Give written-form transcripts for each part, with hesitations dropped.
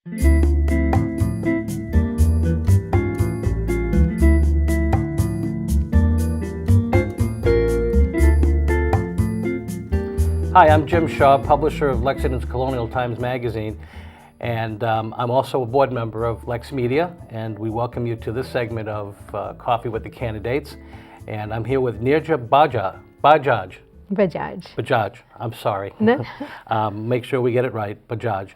Hi, I'm Jim Shaw, publisher of Lexington's Colonial Times Magazine, and I'm also a board member of LexMedia, and we welcome you to this segment of Coffee with the Candidates. And I'm here with Neerja Bajaj. I'm sorry. No? Make sure we get it right, Bajaj.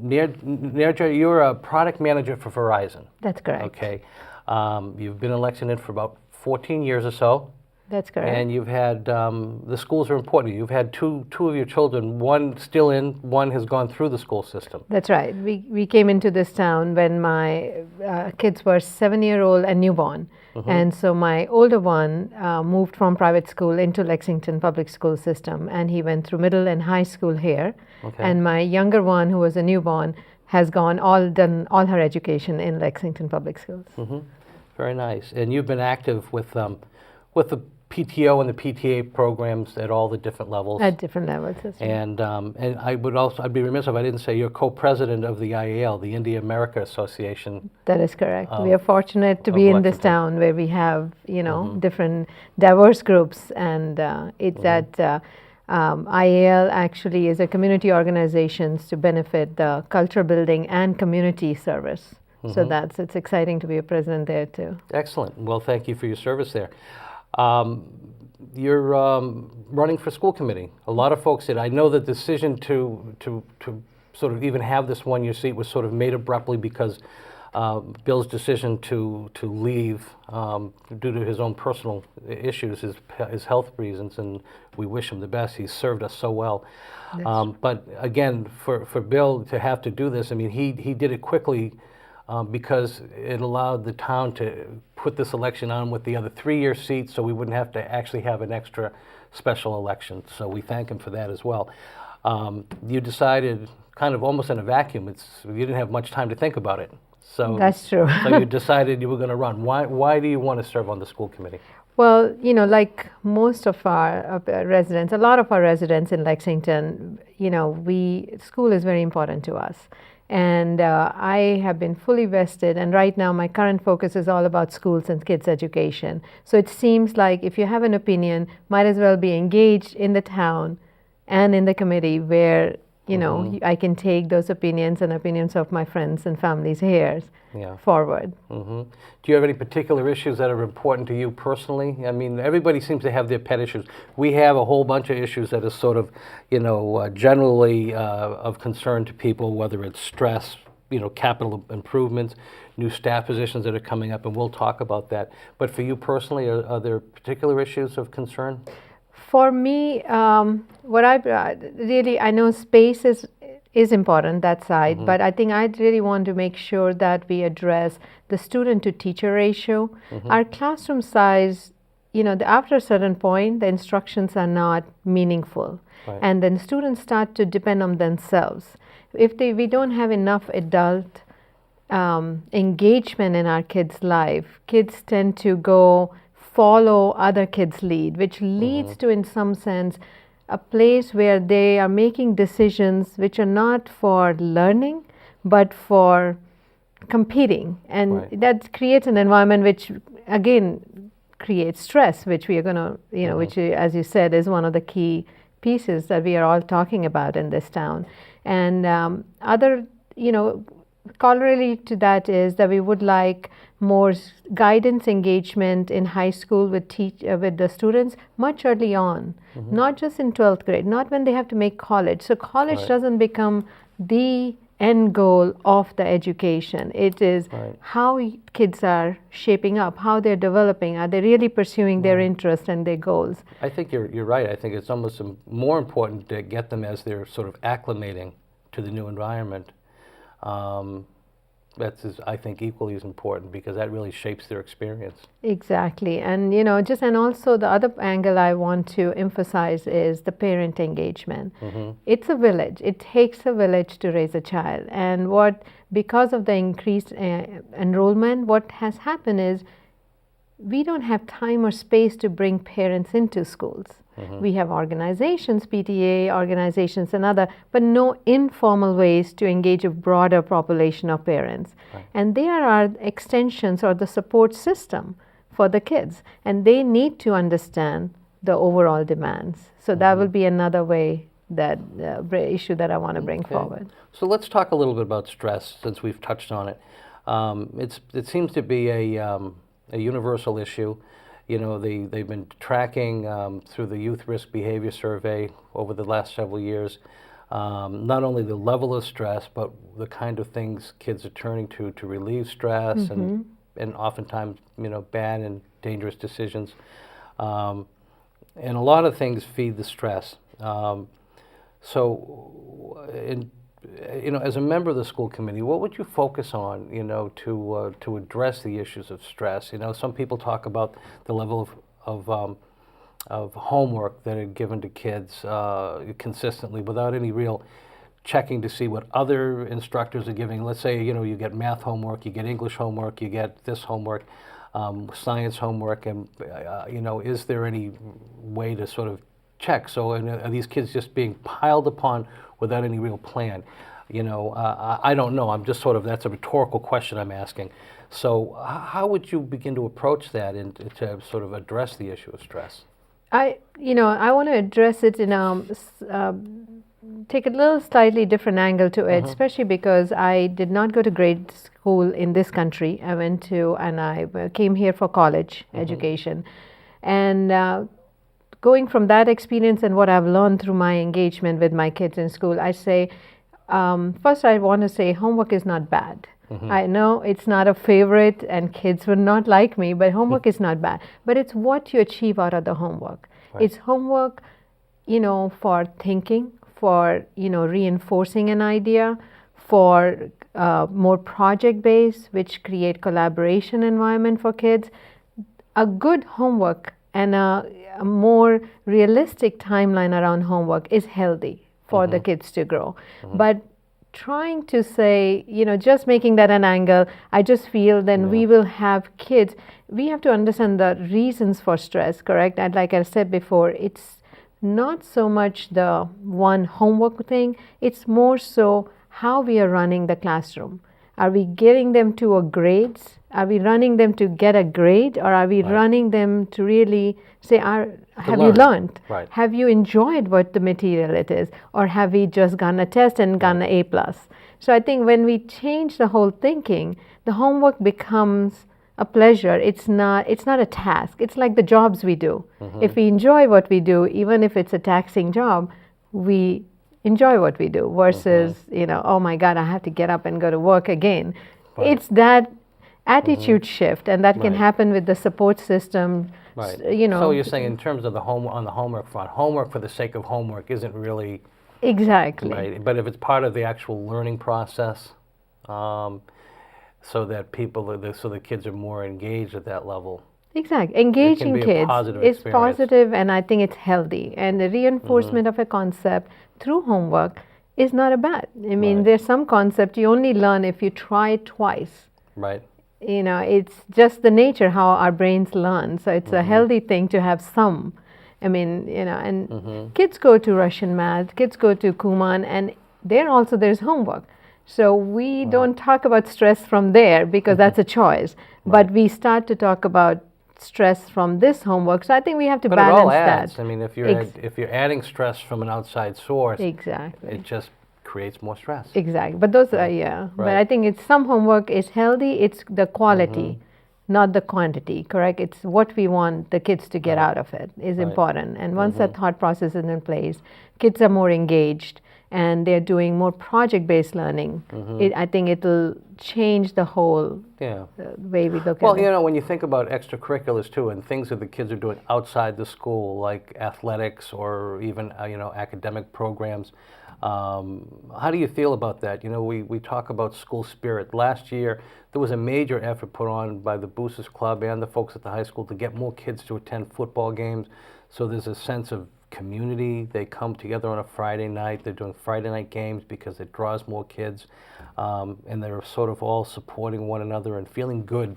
Neerja, you're a product manager for Verizon. That's correct. Okay. You've been in Lexington for about 14 years or so. That's correct. And you've had, the schools are important. You've had two of your children, one still in, one has gone through the school system. That's right. We came into this town when my kids were 7-year-old and newborn. Mm-hmm. And so my older one moved from private school into Lexington public school system, and he went through middle and high school here. Okay. And my younger one, who was a newborn, has done all her education in Lexington public schools. Mm-hmm. Very nice. And you've been active with the PTO and the PTA programs at all the different levels. At different levels, that's right. And I'd be remiss if I didn't say you're co-president of the IAL, the India America Association. That is correct. We are fortunate to be in this town where we have, different diverse groups, and it's that IAL actually is a community organization to benefit the culture building and community service. Mm-hmm. So it's exciting to be a president there too. Excellent. Well, thank you for your service there. You're running for school committee. A lot of folks did. I know the decision to sort of even have this one-year seat was sort of made abruptly because Bill's decision to leave due to his own personal issues, his health reasons, and we wish him the best. He's served us so well. But again, for Bill to have to do this, I mean, he did it quickly. Because it allowed the town to put this election on with the other 3-year seats, so we wouldn't have to actually have an extra special election. So we thank him for that as well. You decided kind of almost in a vacuum. You didn't have much time to think about it. So that's true. So you decided you were going to run. Why do you want to serve on the school committee? Well, like most of our residents, a lot of our residents in Lexington, school is very important to us. And I have been fully vested, and right now my current focus is all about schools and kids' education. So it seems like if you have an opinion, might as well be engaged in the town and in the committee where, I can take those opinions and opinions of my friends and families here forward. Mm-hmm. Do you have any particular issues that are important to you personally? I mean, everybody seems to have their pet issues. We have a whole bunch of issues that are sort of, generally of concern to people, whether it's stress, capital improvements, new staff positions that are coming up, and we'll talk about that. But for you personally, are there particular issues of concern? For me, I know space is important, that side, mm-hmm. but I think I'd really want to make sure that we address the student-to-teacher ratio. Mm-hmm. Our classroom size, after a certain point, the instructions are not meaningful. Right. And then students start to depend on themselves. If we don't have enough adult engagement in our kids' life, kids tend to follow other kids' lead, which leads to, in some sense, a place where they are making decisions which are not for learning, but for competing. And that creates an environment which, again, creates stress, which we are going to, which, as you said, is one of the key pieces that we are all talking about in this town. And other, corollary to that is that we would like more guidance engagement in high school with the students much early on, not just in 12th grade, not when they have to make college. So college doesn't become the end goal of the education. It is how kids are shaping up, how they're developing. Are they really pursuing their interests and their goals? I think you're right. I think it's almost more important to get them as they're sort of acclimating to the new environment. That's, I think, equally as important because that really shapes their experience. Exactly. And, and also the other angle I want to emphasize is the parent engagement. Mm-hmm. It's a village. It takes a village to raise a child. And because of the increased enrollment, what has happened is we don't have time or space to bring parents into schools. We have organizations, PTA organizations and other, but no informal ways to engage a broader population of parents. And they are our extensions or the support system for the kids, and they need to understand the overall demands. So that will be another way that issue that I want to bring forward. So let's talk a little bit about stress, since we've touched on it. It seems to be a universal issue. You know, they've been tracking through the Youth Risk Behavior Survey over the last several years, not only the level of stress, but the kind of things kids are turning to relieve stress, and oftentimes, you know, bad and dangerous decisions. And a lot of things feed the stress. You know, as a member of the school committee, what would you focus on, you know, to address the issues of stress? You know, some people talk about the level of homework that are given to kids consistently without any real checking to see what other instructors are giving. Let's say, you know, you get math homework, you get English homework, you get this homework, science homework, and you know, is there any way to sort of check? So are these kids just being piled upon without any real plan? You know, I don't know. I'm just sort of, that's a rhetorical question I'm asking. So how would you begin to approach that and to sort of address the issue of stress? I want to address it in take a little slightly different angle to it, especially because I did not go to grade school in this country. I came here for college education. And going from that experience and what I've learned through my engagement with my kids in school, I say, first I want to say homework is not bad. I know it's not a favorite and kids would not like me, but homework is not bad. But it's what you achieve out of the homework. It's homework, you know, for thinking, for, you know, reinforcing an idea, for more project-based, which create collaboration environment for kids. A good homework and a more realistic timeline around homework is healthy for the kids to grow. But trying to say, you know, just making that an angle, I just feel then we will have kids. We have to understand the reasons for stress, correct? And like I said before, it's not so much the one homework thing, it's more so how we are running the classroom. Are we getting them to a grades? Are we running them to get a grade, or are we running them to really say, have you learned? Have you enjoyed what the material it is? Or have we just gotten a test and gotten an A+? So I think when we change the whole thinking, the homework becomes a pleasure. It's not a task. It's like the jobs we do. If we enjoy what we do, even if it's a taxing job, we enjoy what we do versus, you know, oh my God, I have to get up and go to work again. It's that attitude shift, and that can happen with the support system. You know. So you're saying in terms of on the homework front, homework for the sake of homework isn't really exactly right. But if it's part of the actual learning process, so that so the kids are more engaged at that level. Exactly. Engaging kids is positive, and I think it's healthy. And the reinforcement of a concept through homework is not a bad. I mean, there's some concept you only learn if you try it twice. Right. You know, it's just the nature how our brains learn. So it's a healthy thing to have some. I mean, you know, and kids go to Russian math, kids go to Kuman, and there's homework. So we don't talk about stress from there because that's a choice. But we start to talk about stress from this homework. So I think we have to balance it all adds. that. I mean, if you're adding stress from an outside source, it just creates more stress. Exactly. But those are, But I think some homework is healthy. It's the quality, not the quantity, correct? It's what we want the kids to get out of it is important. And once that thought process is in place, kids are more engaged and they're doing more project-based learning. I think it'll change the whole way we look at it. Well, you know, when you think about extracurriculars too, and things that the kids are doing outside the school, like athletics or even, you know, academic programs, how do you feel about that? You know, we talk about school spirit. Last year, there was a major effort put on by the Boosters Club and the folks at the high school to get more kids to attend football games. So there's a sense of community. They come together on a Friday night. They're doing Friday night games because it draws more kids. And they're sort of all supporting one another and feeling good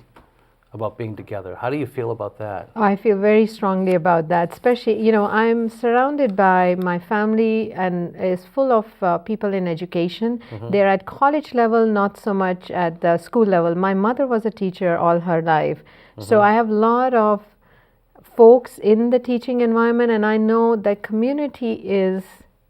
about being together. How do you feel about that? I feel very strongly about that, especially, I'm surrounded by my family and is full of people in education. They're at college level, not so much at the school level. My mother was a teacher all her life. So I have a lot of folks in the teaching environment, and I know that community is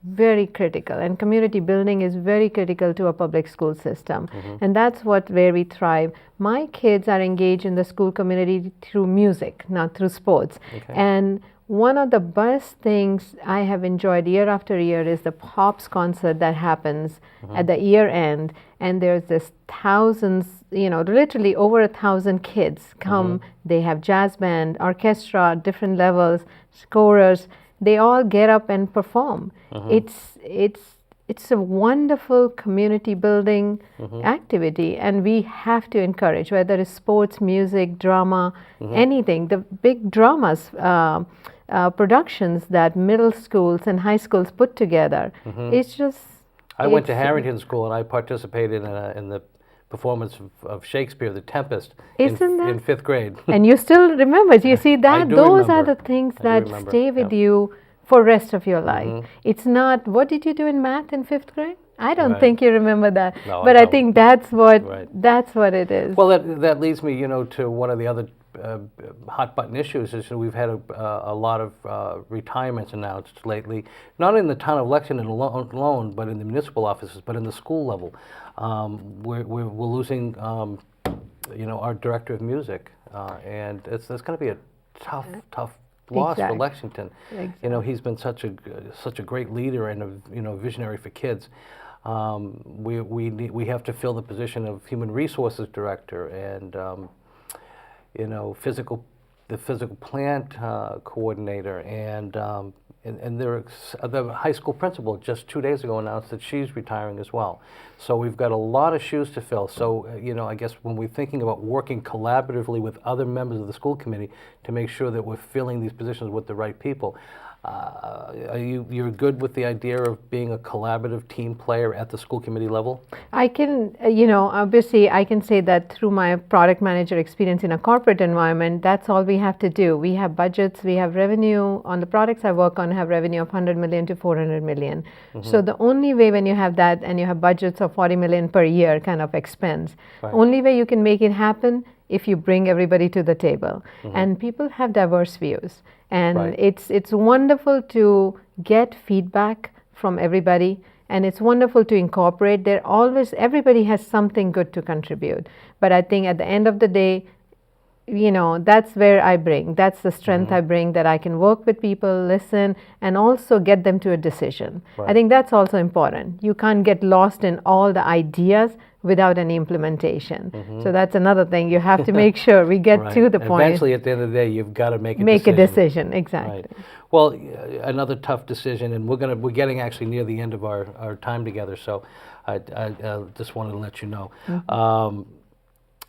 very critical, and community building is very critical to a public school system, and that's where we thrive. My kids are engaged in the school community through music, not through sports. And one of the best things I have enjoyed year after year is the Pops concert that happens at the year end, and there's this thousands, literally over 1,000 kids come. They have jazz band, orchestra, different levels, scorers. They all get up and perform. It's a wonderful community building activity, and we have to encourage, whether it's sports, music, drama, anything. The big dramas, productions that middle schools and high schools put together. It's just. I went to Harrington School and I participated in the performance of Shakespeare, The Tempest, in 5th grade. And you still remember, you see that? Those are the things that remember. stay with you for rest of your life. It's not, what did you do in math in 5th grade? I don't think you remember that. No, but I think that's what it is. Well, that leads me, to one of the other hot button issues is we've had a lot of retirements announced lately, not in the town of Lexington alone, but in the municipal offices, but in the school level. We're losing, our director of music, and it's going to be a tough loss for Lexington. He's been such a great leader and a visionary for kids. We have to fill the position of human resources director and the physical plant coordinator, and the high school principal just 2 days ago announced that she's retiring as well. So we've got a lot of shoes to fill. So I guess when we're thinking about working collaboratively with other members of the school committee to make sure that we're filling these positions with the right people, you're good with the idea of being a collaborative team player at the school committee level? I can, obviously I can say that through my product manager experience in a corporate environment, that's all we have to do. We have budgets, we have revenue. On the products I work on, have revenue of 100 million to 400 million. So the only way when you have that and you have budgets of 40 million per year kind of expense, only way you can make it happen if you bring everybody to the table. And people have diverse views. And it's wonderful to get feedback from everybody, and it's wonderful to incorporate. Everybody has something good to contribute. But I think at the end of the day, that's where that's the strength I bring, that I can work with people, listen, and also get them to a decision. I think that's also important. You can't get lost in all the ideas without any implementation. So that's another thing. You have to make sure we get to the point. Eventually, at the end of the day, you've got to make a decision. Exactly. Well, another tough decision, and we're getting actually near the end of our time together. So I just wanted to let you know.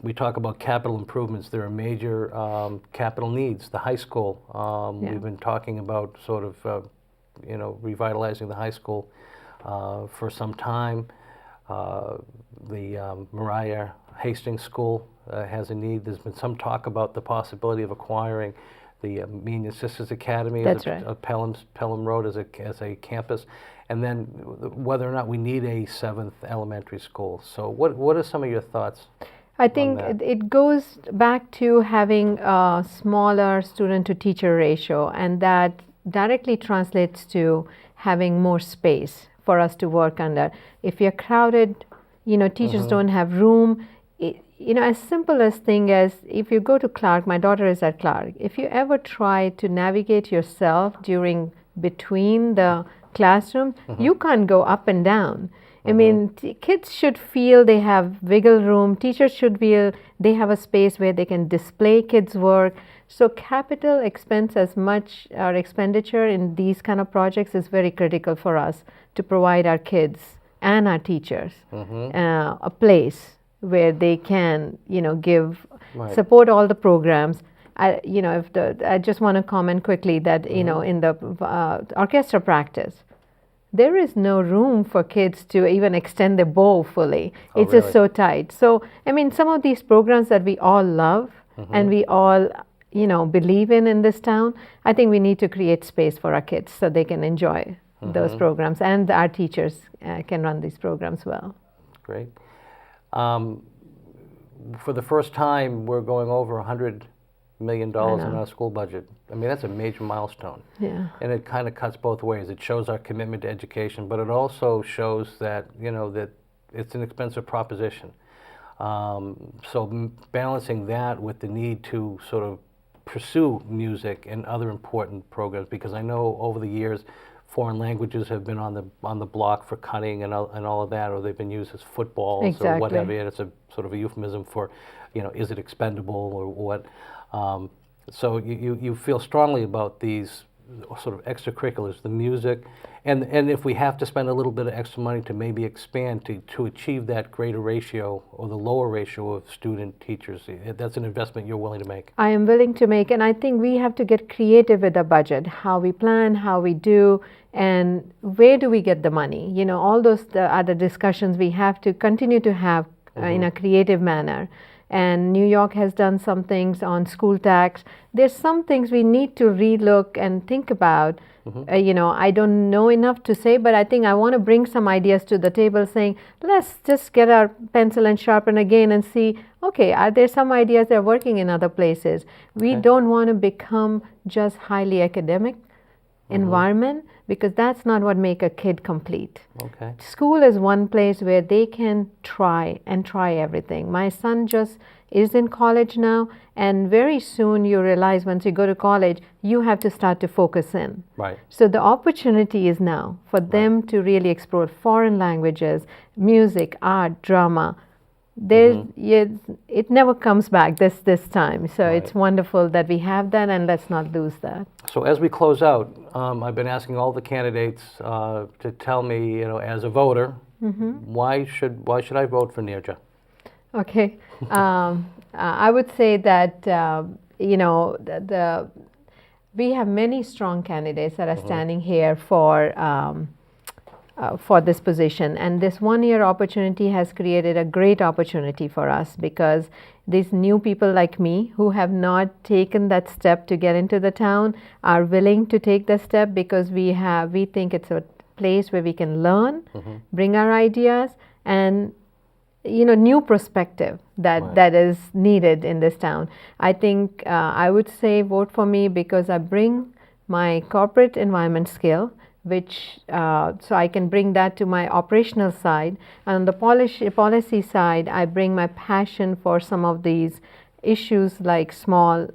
We talk about capital improvements. There are major capital needs. The high school. We've been talking about sort of revitalizing the high school for some time. The Mariah Hastings School has a need. There's been some talk about the possibility of acquiring the Mean Sisters Academy of Pelham Road as a campus, and then whether or not we need a 7th elementary school. So what are some of your thoughts? I think it goes back to having a smaller student to teacher ratio, and that directly translates to having more space for us to work under. If you're crowded, teachers don't have room. As simple as thing as if you go to Clark, my daughter is at Clark, if you ever try to navigate yourself between the classrooms, you can't go up and down. I mean, kids should feel they have wiggle room. Teachers should feel they have a space where they can display kids' work. So capital expense, as much our expenditure in these kind of projects, is very critical for us to provide our kids and our teachers a place where they can, support all the programs. I just want to comment quickly that, in the orchestra practice, there is no room for kids to even extend their bow fully. It's just so tight. So, I mean, some of these programs that we all love, and we all, believe in this town, I think we need to create space for our kids so they can enjoy those programs, and our teachers can run these programs well. Great. For the first time, we're going over $100 million in our school budget. I mean, that's a major milestone. Yeah. And it kind of cuts both ways. It shows our commitment to education, but it also shows that, that it's an expensive proposition. So balancing that with the need to sort of pursue music and other important programs, because I know over the years, foreign languages have been on the block for cutting and all of that, or they've been used as footballs or whatever. And it's a sort of a euphemism for, is it expendable or what? So you feel strongly about these sort of extracurriculars, the music, and if we have to spend a little bit of extra money to maybe expand to achieve that greater ratio or the lower ratio of student teachers, that's an investment you're willing to make. I am willing to make, and I think we have to get creative with the budget, how we plan, how we do, and where do we get the money. All those other discussions we have to continue to have in a creative manner. And New York has done some things on school tax. There's some things we need to relook and think about. I don't know enough to say, but I think I want to bring some ideas to the table saying, let's just get our pencil and sharpen again and see, okay, are there some ideas that are working in other places? We don't want to become just highly academic environment, because that's not what make a kid complete. Okay. School is one place where they can try everything. My son just is in college now, and very soon you realize once you go to college, you have to start to focus in. Right. So the opportunity is now for them to really explore foreign languages, music, art, drama. It never comes back this time. So it's wonderful that we have that, and let's not lose that. So as we close out, I've been asking all the candidates to tell me, as a voter, why should I vote for Neerja? Okay. I would say that we have many strong candidates that are standing here for this position, and this one-year opportunity has created a great opportunity for us, because these new people like me who have not taken that step to get into the town are willing to take the step, because we think it's a place where we can learn, bring our ideas, and new perspective that is needed in this town. I think I would say vote for me because I bring my corporate environment skill, which so I can bring that to my operational side. And on the policy side, I bring my passion for some of these issues like small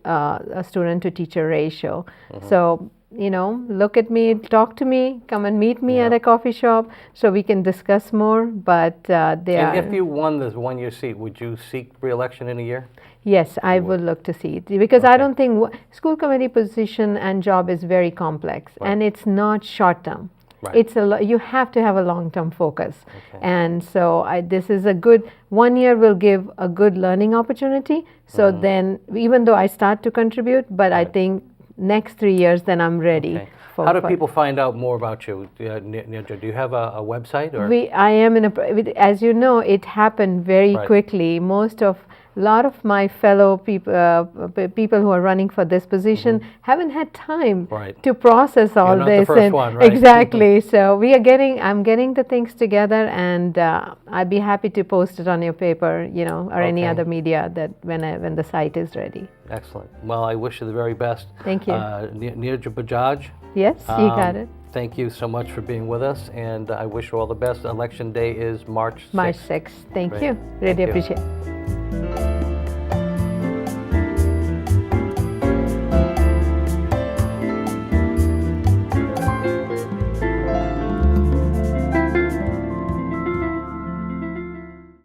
student to teacher ratio. So look at me, talk to me, come and meet me at a coffee shop so we can discuss more. But And if you won this one-year seat, would you seek re-election in a year? Yes, I would look to see it, because I don't think school committee position and job is very complex, and it's not short term. It's you have to have a long-term focus, and so this is a good 1 year will give a good learning opportunity. So then, even though I start to contribute, but I think next 3 years, then I'm ready. How do people find out more about you, Neerja? Do you have a website? Or? I am as you know, it happened very quickly. A lot of my fellow people who are running for this position haven't had time to process all You're not this. The first one, right? Exactly. So I'm getting the things together, and I'd be happy to post it on your paper, or any other media that when the site is ready. Excellent. Well, I wish you the very best. Thank you. Neerja Bajaj. Yes, you got it. Thank you so much for being with us, and I wish you all the best. Election day is March 6th. March 6th. Thank you. Really appreciate it.